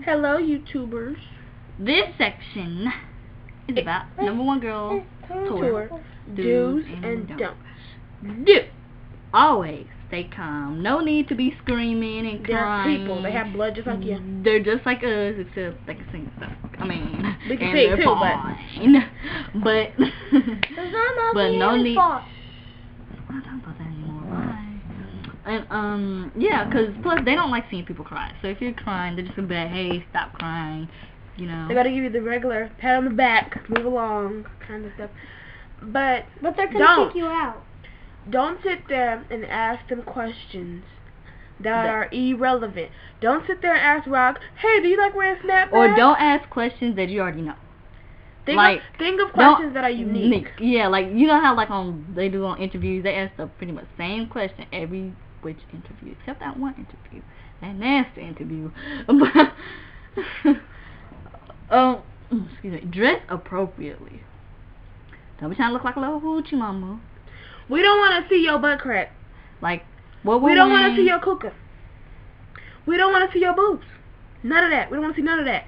Hello, YouTubers. This section is about number one girl tour. Do's and don'ts. Do. Always stay calm. No need to be screaming and crying. They're people. They have blood just like you. They're just like us, except they can sing stuff. I mean, they can sing too, but but no need. We're not talking about that anymore. Bye. And yeah, cause plus they don't like seeing people cry. So if you're crying, they're just gonna be like, hey, stop crying. You know. They gotta give you the regular pat on the back, move along, kind of stuff. But they're gonna kick you out. Don't sit there and ask them questions that are irrelevant. Don't sit there and ask Rock, hey, do you like wearing snapbacks? Or don't ask questions that you already know. Think of questions that are unique. Yeah, like you know how like they do on interviews, they ask the pretty much same question every which interview, except that one interview, that nasty interview. Excuse me. Dress appropriately. Don't be trying to look like a little hoochie mama. We don't want to see your butt crack. Like what we don't want to see your kuka. We don't want to see your boobs. None of that. We don't want to see none of that.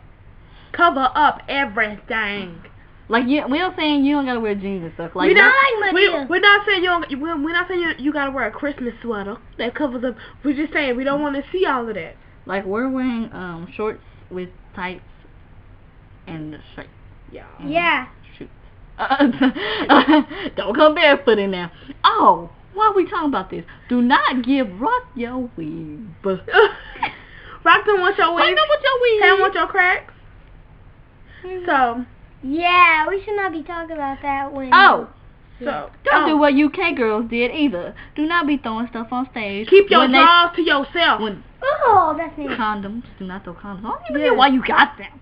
Cover up everything. Like we're not saying you don't gotta wear jeans and stuff. Like we're not saying you gotta wear a Christmas sweater that covers up. We're just saying we don't want to see all of that. Like we're wearing shorts with tights and a shirt. Yeah. Yeah. Shoot. Don't come barefoot in there. Oh, why are we talking about this? Do not give Rock your weave. Rock don't want your weave. Rock don't want your weave. He don't want your cracks. So. Yeah, we should not be talking about that when. Oh. So don't do what UK girls did either. Do not be throwing stuff on stage. Keep your drawers to yourself. Oh, that's me. Condoms. Do not throw condoms. I don't even know why you got them.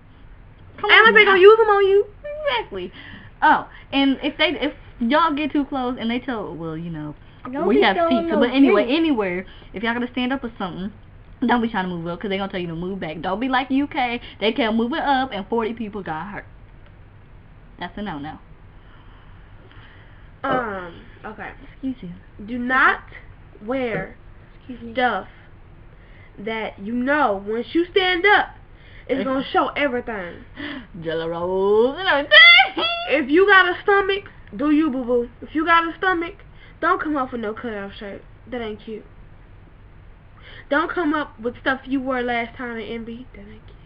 And they gonna use them on you. Exactly. Oh, and if y'all get too close and they tell, well, you know, we have seats. But anyway, anywhere, if y'all gonna stand up or something, don't be trying to move up because they gonna tell you to move back. Don't be like UK. They kept moving up and 40 people got hurt. That's a no-no. Okay. Excuse you. Do not wear stuff that you know once you stand up, it's gonna show everything. Jello rolls and everything. If you got a stomach, do you, boo-boo. If you got a stomach, don't come up with no cutoff shirt. That ain't cute. Don't come up with stuff you wore last time in MB. That ain't cute.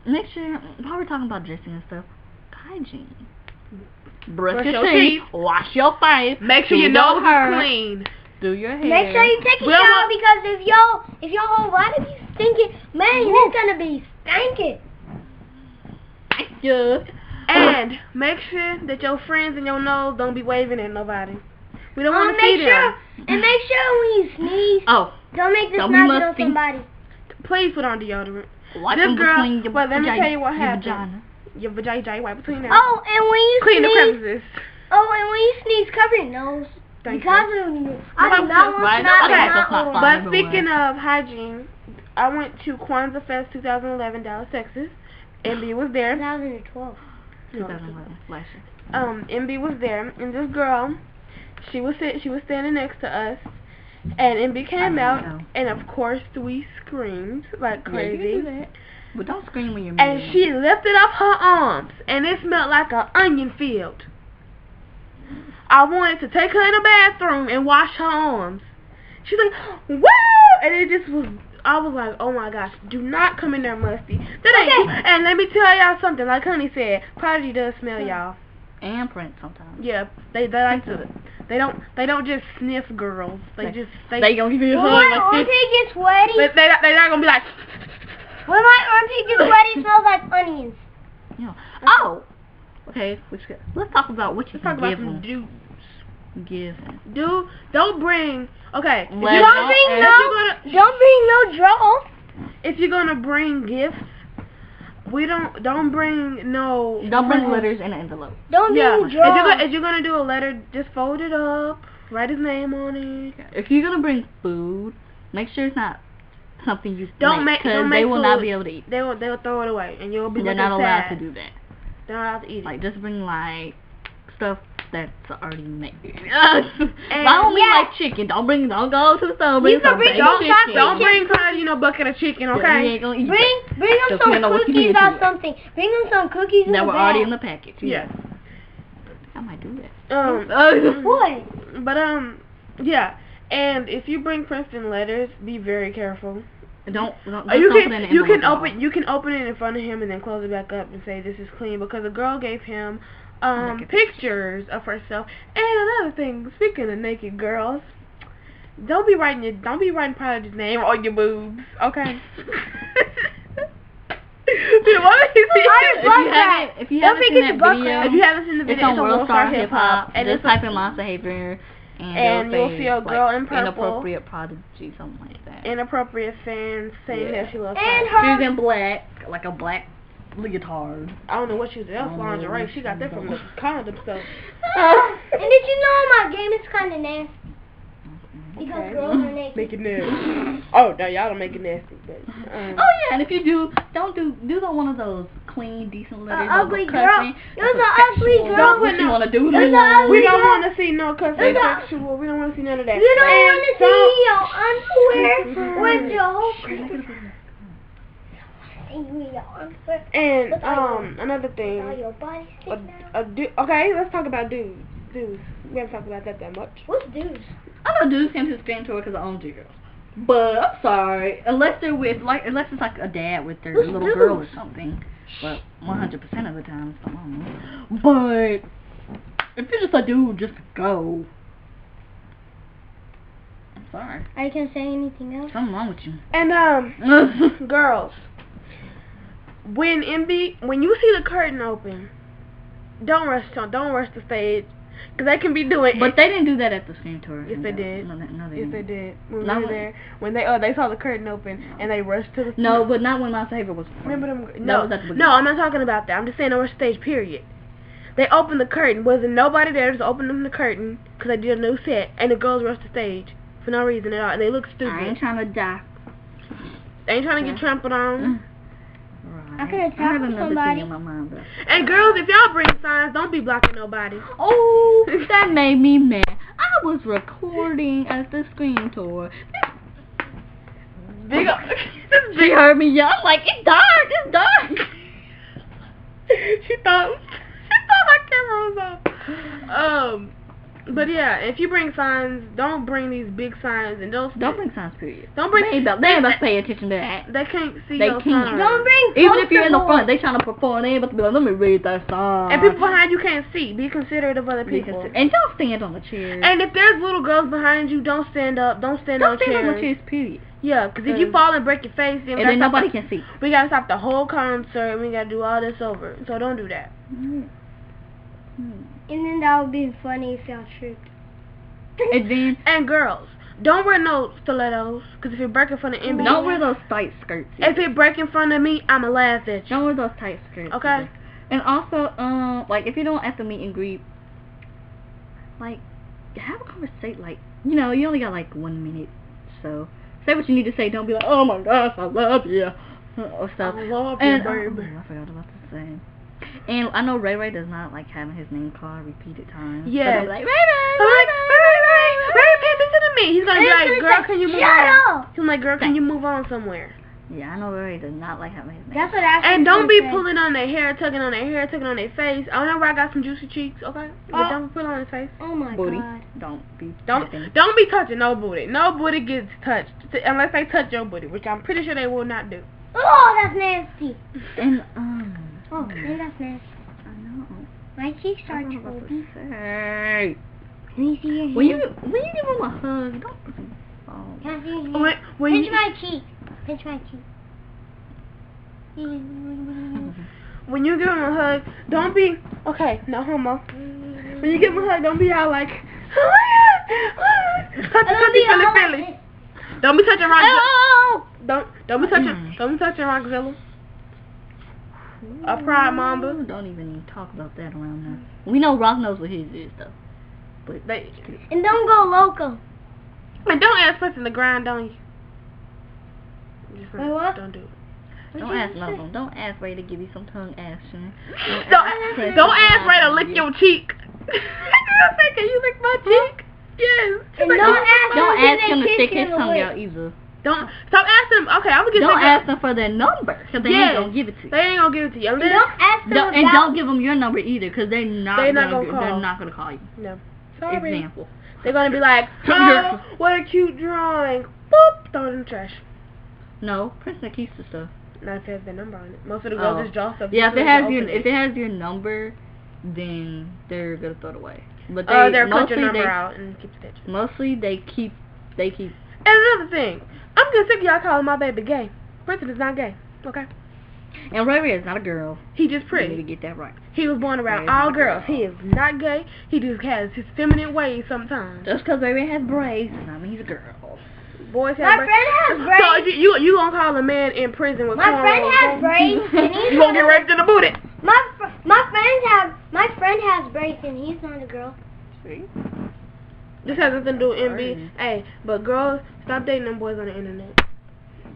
Make sure, while we're talking about dressing and stuff, hygiene. Brush your teeth, wash your face, make sure your nose is clean. Do your hair. Make sure you take a shower because if your whole body be stinking, man, it's gonna be stinking. Yeah. And make sure that your friends and your nose don't be waving at nobody. We don't want to see them. And make sure when you sneeze, don't make this noise on somebody. Please put on deodorant. This girl, let me tell you what happened. Your vagina right between them. Oh, and when you clean sneeze, the crevices. Oh, and when you sneeze, cover your nose. Thank because you. I do not want to But speaking of hygiene, I went to Kwanzaa Fest 2011, Dallas, Texas. MB was there. 2012. 2011, last year. MB was there, and this girl, she was standing next to us, and MB came out, and of course we screamed like crazy. Yeah, you can do that. But don't scream when you're And she lifted up her arms, and it smelled like an onion field. I wanted to take her in the bathroom and wash her arms. She's like, woo! And it just was, I was like, oh my gosh, do not come in there musty. And let me tell y'all something, like Honey said, Prodigy does smell y'all. And Prince sometimes. Yeah, they like to. They don't just sniff girls. They gonna give you a hug like this. Armpit gets sweaty. They're not gonna be like. When my armpit gets sweaty, it smells like onions. Yeah. Oh. Okay. Let's talk about what you can give them. Dudes. Give. Don't bring. Okay. Don't bring no draws. If you're gonna bring gifts, don't bring no. Don't bring letters in an envelope. Don't bring draws. If you're gonna do a letter, just fold it up. Write his name on it. If you're gonna bring food, make sure it's not something you don't make because they will not be able to eat. They'll throw it away, and you'll be. They're not allowed to do that. They're not allowed to eat it. Like just bring like stuff that's already made. I only like chicken. Don't go to the store. Bring some baked chicken. Don't bring her, bucket of chicken, okay? Yeah, he ain't gonna eat Bring him some cookies or something. Bring him some cookies in the bag. That were already in the package. Yeah. I might do that. What? But yeah. And if you bring Princeton letters, be very careful. Don't you can open it in front of him and then close it back up and say this is clean, because a girl gave him pictures of herself. And another thing, speaking of naked girls, don't be writing Prodigy's name on your boobs, okay? If you haven't seen the video, it's on World Star Hip Hop, and just type in Monster Haver, and you'll see a girl in purple. Inappropriate Prodigy, something like that. Inappropriate fans saying that she loves and her. She was in black, like a black leotard. I don't know what she was. That was lingerie. She got that from the condom stuff. And did you know my game is kind of nasty? Because girls are naked. Make it nasty. Oh, no, y'all don't make it nasty. But, oh yeah, and if you do, don't do one of those clean, decent letters. Ugly girl. It was an ugly girl. Don't what you want to do. We don't want to see no cussing sexual. We don't want to see none of that. You don't want to see your underwear with your whole And another thing. Okay, let's talk about dudes. We haven't talked about that much. What's dudes? I know dudes came to the skin tour because of own girls. But I'm sorry, unless it's like a dad with their little girl or something. But 100% of the time it's the mom. But if you're just a dude, just go. I'm sorry. I can't say anything else. Something wrong with you. And girls, when you see the curtain open, don't rush the stage. Because they can be doing. But they didn't do that at the skin tour. Yes, they did. No, they yes, they did. When we were there, when they saw the curtain open and they rushed to the. No, but not when my favorite was. Remember them? No, I'm not talking about that. I'm just saying they were stage. Period. They opened the curtain. Wasn't nobody there. Just opened them the curtain because they did a new set, and the girls rushed the stage for no reason at all, and they look stupid. I ain't trying to die. They ain't trying to get trampled on. I could have tackled somebody. In my mind, and girls, if y'all bring signs, don't be blocking nobody. Oh, that made me mad. I was recording at the screen tour. She heard me yell. I'm like, it's dark. She thought my camera was off. But yeah, if you bring signs, don't bring these big signs, and don't bring signs. Period. Don't bring. They ain't about to pay attention to that. They can't see your signs. Don't bring. Even if you're in the front, they trying to perform. They ain't about to be like, let me read that sign. And people behind you can't see. Be considerate of other people. And don't stand on the chairs. And if there's little girls behind you, don't stand up. Don't stand on chairs. Don't stand on the chairs. Period. Yeah, because if you fall and break your face, then nobody can see. We gotta stop the whole concert. And we gotta do all this over. So don't do that. And then that would be funny if y'all tripped. And girls, don't wear no stilettos, because if you break in front of MB, don't wear those tight skirts. If you break in front of me, I'ma laugh at you. Don't wear those tight skirts. Okay. Either. And also, like if you don't have to meet and greet, like have a conversation. Like you only got like 1 minute, so say what you need to say. Don't be like, oh my gosh, I love you, or stuff. I love you, baby. I forgot about to say. And I know Ray Ray does not like having his name called repeated times. Yeah. So like, Ray, pay attention to me. He's gonna be like, girl, can you move on? He's like, girl, can you move on somewhere? Yeah, I know Ray Ray does not like having his name. That's what I. And don't be pulling on their hair, tugging on their hair, tugging on their face. I know where I got some juicy cheeks, okay? But don't pull on his face. Oh my god. Don't be touching no booty. No booty gets touched unless they touch your booty, which I'm pretty sure they will not do. Oh, that's nasty. And oh, man, that's nasty. I know. My cheeks are chubby. Hey. Let me see your hand. When you give him a hug, don't. Oh. Can I see your hand? Pinch my cheek. Pinch my cheek. When you give him a hug, don't be no homo. When you give him a hug, don't be all like, touchy. Don't be touching Rockzilla. Don't be touching Rockzilla. A pride mamba. Don't even talk about that around here. We know Rock knows what his is though. But and don't go loco. And don't ask us in the grind, don't you? Wait, what? Don't do it. Don't ask nothing. Don't ask Ray to give you some tongue action. Don't ask Ray to lick your cheek. Can you lick my cheek? Yes. And don't ask him to stick his tongue out either. Don't stop asking them. Okay, I'm gonna get. Don't ask them for their number, cause they ain't gonna give it to you. They ain't gonna give it to you. Don't ask them and don't give them your number either, cause they're not gonna call you. No. Sorry. Example. They're gonna be like, oh, what a cute drawing. Boop, throw it in the trash. No, Princeton keeps the stuff. Not if it has their number on it. Most of the girls just draw stuff. Yeah, if it has your number, then they're gonna throw it away. But they'll cut your number out and keep the picture. Mostly they keep. And another thing, I'm getting sick of y'all calling my baby gay. Princeton is not gay, okay? And Ray is not a girl. He just pretty. You need to get that right. He was born around all girls. He is not gay. He just has his feminine ways sometimes. Just because Ray has braids does not mean he's a girl. Boys have braids. My friend has braids. So you gonna call a man in prison with my friend has braids. And you gonna get raped in the booty. My friend has braids and he's not a girl. See? This has nothing to do with MB. Hey, but girls, stop dating them boys on the internet.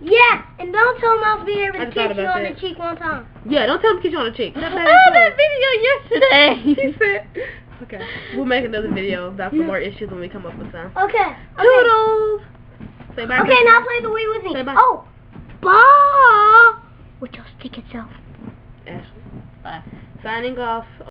Yeah, and don't tell them I'll be able to kiss you on the cheek one time. Yeah, don't tell them to kiss you on the cheek. That video yesterday. She said. Okay, we'll make another video about some more issues when we come up with some. Okay. Toodles. Say bye. Okay, now play the Wii with me. Say bye. Oh, bye. With your stick itself. Ashley. Bye. Signing off.